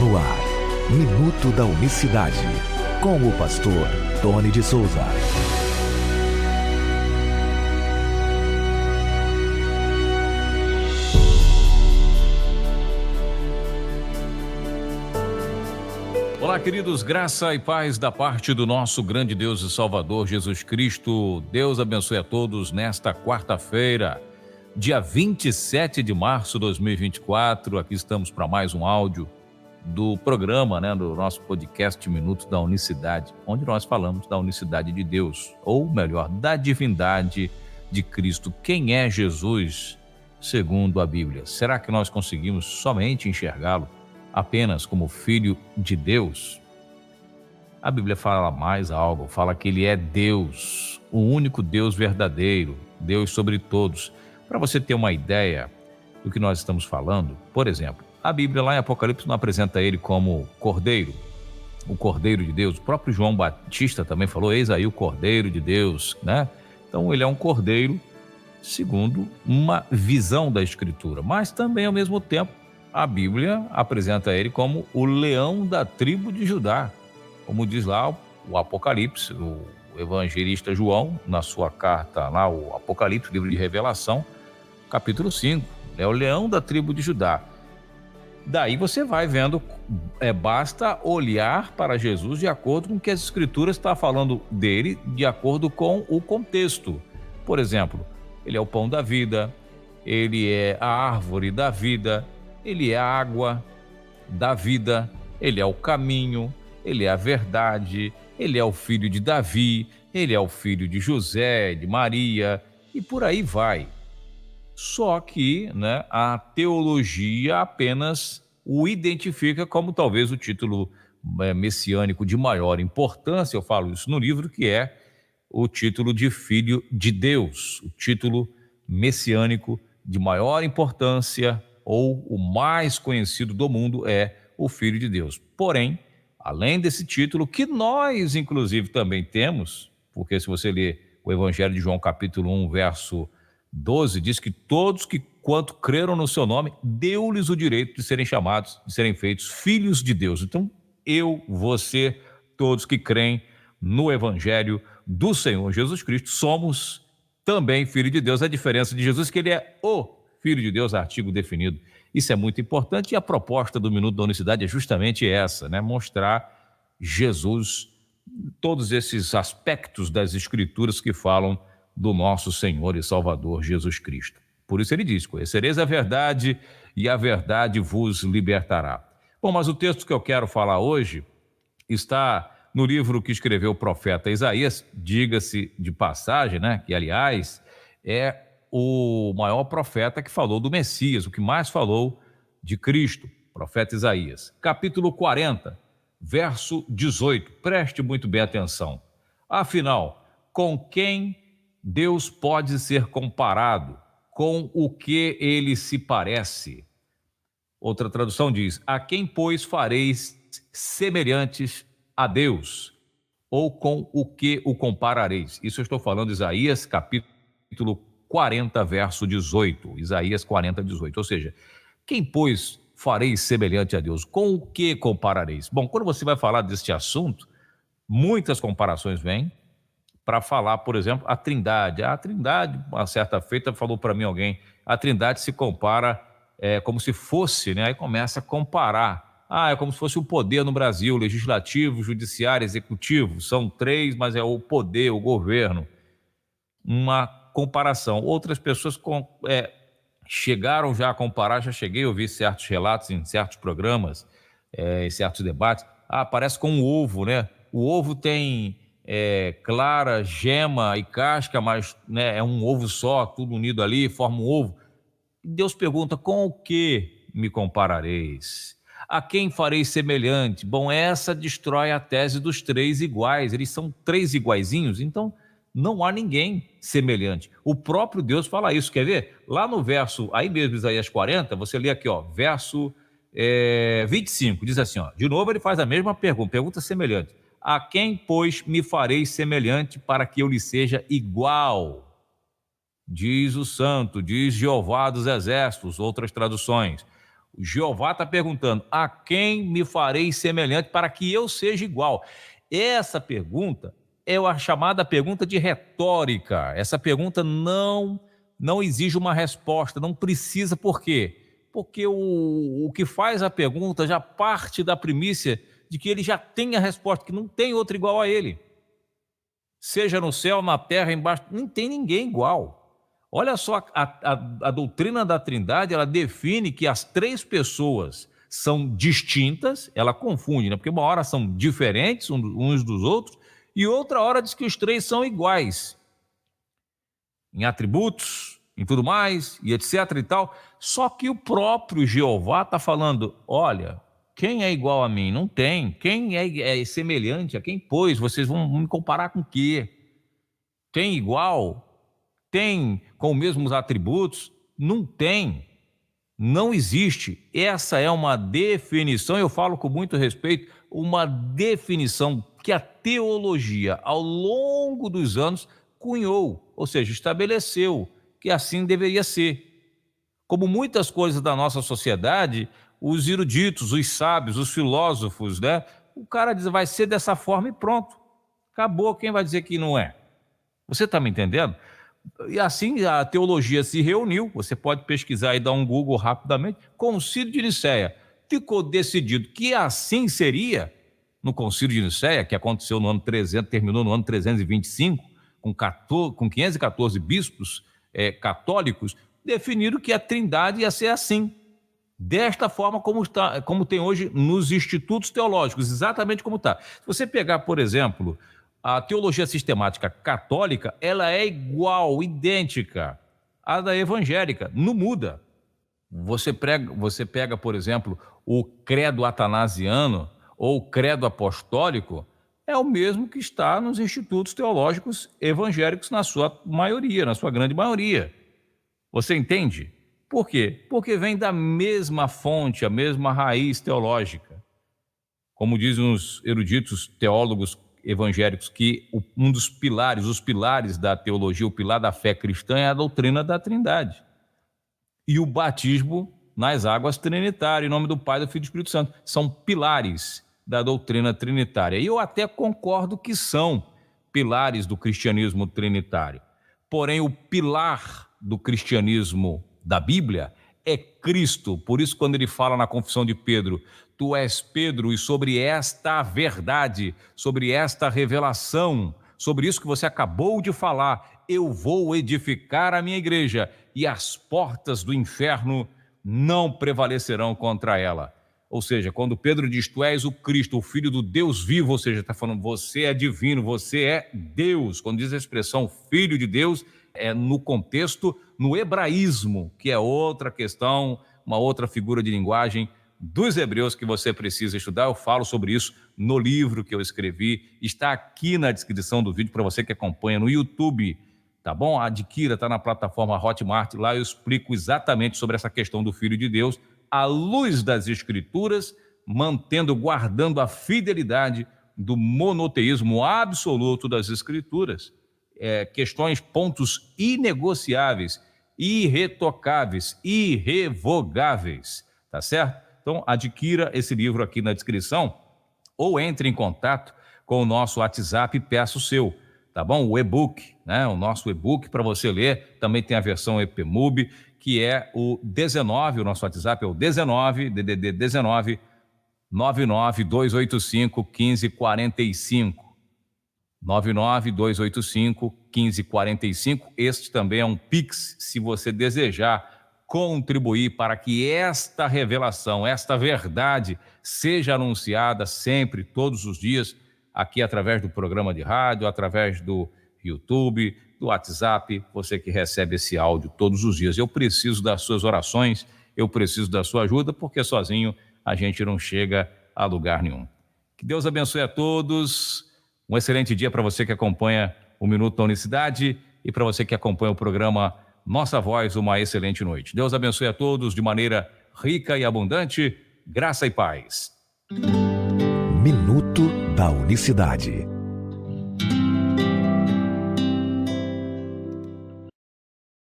No ar, Minuto da Unicidade, com o pastor Tony de Souza. Olá, queridos, graça e paz da parte do nosso grande Deus e Salvador Jesus Cristo. Deus abençoe a todos nesta quarta-feira, dia 27 de março de 2024. Aqui estamos para mais um áudio do programa, do nosso podcast Minuto da Unicidade, onde nós falamos da unicidade de Deus, ou melhor, da divindade de Cristo. Quem é Jesus segundo a Bíblia? Será que nós conseguimos somente enxergá-lo apenas como Filho de Deus? A Bíblia fala mais algo, fala que ele é Deus, o único Deus verdadeiro, Deus sobre todos. Para você ter uma ideia do que nós estamos falando, por exemplo, a Bíblia lá em Apocalipse não apresenta ele como Cordeiro, o Cordeiro de Deus. O próprio João Batista também falou, eis aí o Cordeiro de Deus, Então ele é um Cordeiro segundo uma visão da Escritura, mas também ao mesmo tempo a Bíblia apresenta ele como o leão da tribo de Judá, como diz lá o Apocalipse, o evangelista João, na sua carta lá, o Apocalipse, livro de Revelação, capítulo 5, é o leão da tribo de Judá. Daí você vai vendo, basta olhar para Jesus de acordo com o que as Escrituras estão falando dele, de acordo com o contexto. Por exemplo, ele é o pão da vida, ele é a árvore da vida, ele é a água da vida, ele é o caminho, ele é a verdade, ele é o filho de Davi, ele é o filho de José, de Maria, e por aí vai. Só que a teologia apenas o identifica como talvez o título messiânico de maior importância, eu falo isso no livro, que é o título de Filho de Deus, o título messiânico de maior importância, ou o mais conhecido do mundo é o Filho de Deus. Porém, além desse título, que nós inclusive também temos, porque se você ler o Evangelho de João capítulo 1, verso 12, diz que todos que quanto creram no seu nome, deu-lhes o direito de serem chamados, de serem feitos filhos de Deus. Então, eu, você, todos que creem no Evangelho do Senhor Jesus Cristo, somos também filhos de Deus. A diferença de Jesus é que ele é o Filho de Deus, artigo definido. Isso é muito importante e a proposta do Minuto da Unicidade é justamente essa, mostrar Jesus, todos esses aspectos das Escrituras que falam do nosso Senhor e Salvador Jesus Cristo. Por isso ele diz, conhecereis a verdade e a verdade vos libertará. Bom, mas o texto que eu quero falar hoje está no livro que escreveu o profeta Isaías, diga-se de passagem, que aliás é o maior profeta que falou do Messias, o que mais falou de Cristo, profeta Isaías. Capítulo 40, verso 18. Preste muito bem atenção. Afinal, com quem Deus pode ser comparado? Com o que ele se parece? Outra tradução diz, a quem, pois, fareis semelhantes a Deus? Ou com o que o comparareis? Isso eu estou falando de Isaías, capítulo 40, verso 18, Isaías 40, 18, ou seja, quem, pois, fareis semelhante a Deus? Com o que comparareis? Bom, quando você vai falar deste assunto, muitas comparações vêm para falar, por exemplo, a Trindade. A Trindade, uma certa feita, falou para mim alguém, a Trindade se compara como se fosse, aí começa a comparar, é como se fosse o poder no Brasil, legislativo, judiciário, executivo, são três, mas é o poder, o governo, uma comparação. Outras pessoas chegaram já a comparar, já cheguei a ouvir certos relatos em certos programas, em certos debates, parece com o ovo, O ovo tem clara, gema e casca, mas é um ovo só, tudo unido ali, forma um ovo. Deus pergunta, com o que me comparareis? A quem farei semelhante? Bom, essa destrói a tese dos três iguais, eles são três iguaizinhos, então não há ninguém semelhante. O próprio Deus fala isso, quer ver? Lá no verso, aí mesmo Isaías 40, você lê aqui, verso 25, diz assim, de novo ele faz a mesma pergunta semelhante. A quem, pois, me farei semelhante para que eu lhe seja igual? Diz o santo, diz Jeová dos exércitos, outras traduções. O Jeová está perguntando: a quem me farei semelhante para que eu seja igual? Essa pergunta é a chamada pergunta de retórica. Essa pergunta não exige uma resposta, não precisa. Por quê? Porque o que faz a pergunta já parte da premissa de que ele já tem a resposta, que não tem outro igual a ele. Seja no céu, na terra, embaixo, não tem ninguém igual. Olha só, a doutrina da Trindade, ela define que as três pessoas são distintas, ela confunde, né? Porque uma hora são diferentes uns dos outros, e outra hora diz que os três são iguais, em atributos, em tudo mais, e etc e tal. Só que o próprio Jeová está falando: olha, quem é igual a mim? Não tem. Quem é semelhante a quem? Pois, vocês vão me comparar com o quê? Tem igual? Tem com os mesmos atributos? Não tem, não existe. Essa é uma definição, eu falo com muito respeito, uma definição que a teologia, ao longo dos anos, cunhou, ou seja, estabeleceu que assim deveria ser. Como muitas coisas da nossa sociedade, os eruditos, os sábios, os filósofos, né? O cara diz: vai ser dessa forma e pronto. Acabou, quem vai dizer que não é? Você está me entendendo? E assim a teologia se reuniu, você pode pesquisar e dar um Google rapidamente, Concílio de Nicéia. Ficou decidido que assim seria no Concílio de Nicéia, que aconteceu no ano 300, terminou no ano 325, com 514 bispos católicos, definiram que a Trindade ia ser assim, desta forma como tem hoje nos institutos teológicos, exatamente como está. Se você pegar, por exemplo, a teologia sistemática católica, ela é igual, idêntica à da evangélica, não muda. Você pega, por exemplo, o credo atanasiano ou o credo apostólico, é o mesmo que está nos institutos teológicos evangélicos na sua maioria, na sua grande maioria. Você entende? Por quê? Porque vem da mesma fonte, a mesma raiz teológica. Como dizem os eruditos teólogos evangélicos, que um dos pilares, os pilares da teologia, o pilar da fé cristã é a doutrina da Trindade. E o batismo nas águas trinitárias, em nome do Pai, do Filho e do Espírito Santo. São pilares da doutrina trinitária. E eu até concordo que são pilares do cristianismo trinitário. Porém, o pilar do cristianismo da Bíblia é Cristo. Por isso, quando ele fala na confissão de Pedro: tu és Pedro, e sobre esta verdade, sobre esta revelação, sobre isso que você acabou de falar, eu vou edificar a minha igreja, e as portas do inferno não prevalecerão contra ela. Ou seja, quando Pedro diz: tu és o Cristo, o Filho do Deus vivo, ou seja, está falando, você é divino, você é Deus. Quando diz a expressão Filho de Deus, é no contexto, no hebraísmo, que é outra questão, uma outra figura de linguagem dos hebreus que você precisa estudar. Eu falo sobre isso no livro que eu escrevi, está aqui na descrição do vídeo para você que acompanha no YouTube, tá bom? Adquira, está na plataforma Hotmart, lá eu explico exatamente sobre essa questão do Filho de Deus, à luz das Escrituras, guardando a fidelidade do monoteísmo absoluto das Escrituras. Questões, pontos inegociáveis, irretocáveis, irrevogáveis, tá certo? Então, adquira esse livro aqui na descrição ou entre em contato com o nosso WhatsApp e peça o seu, tá bom? O e-book, né? O nosso e-book para você ler. Também tem a versão EPMUB, que é o 19, o nosso WhatsApp é o 19, DDD 19 99285 1545. 99285 1545. Este também é um Pix, se você desejar contribuir para que esta revelação, esta verdade seja anunciada sempre, todos os dias, aqui através do programa de rádio, através do YouTube, do WhatsApp, você que recebe esse áudio todos os dias. Eu preciso das suas orações, eu preciso da sua ajuda, porque sozinho a gente não chega a lugar nenhum. Que Deus abençoe a todos. Um excelente dia para você que acompanha o Minuto da Unicidade e para você que acompanha o programa Nossa Voz, uma excelente noite. Deus abençoe a todos de maneira rica e abundante. Graça e paz. Minuto da Unicidade.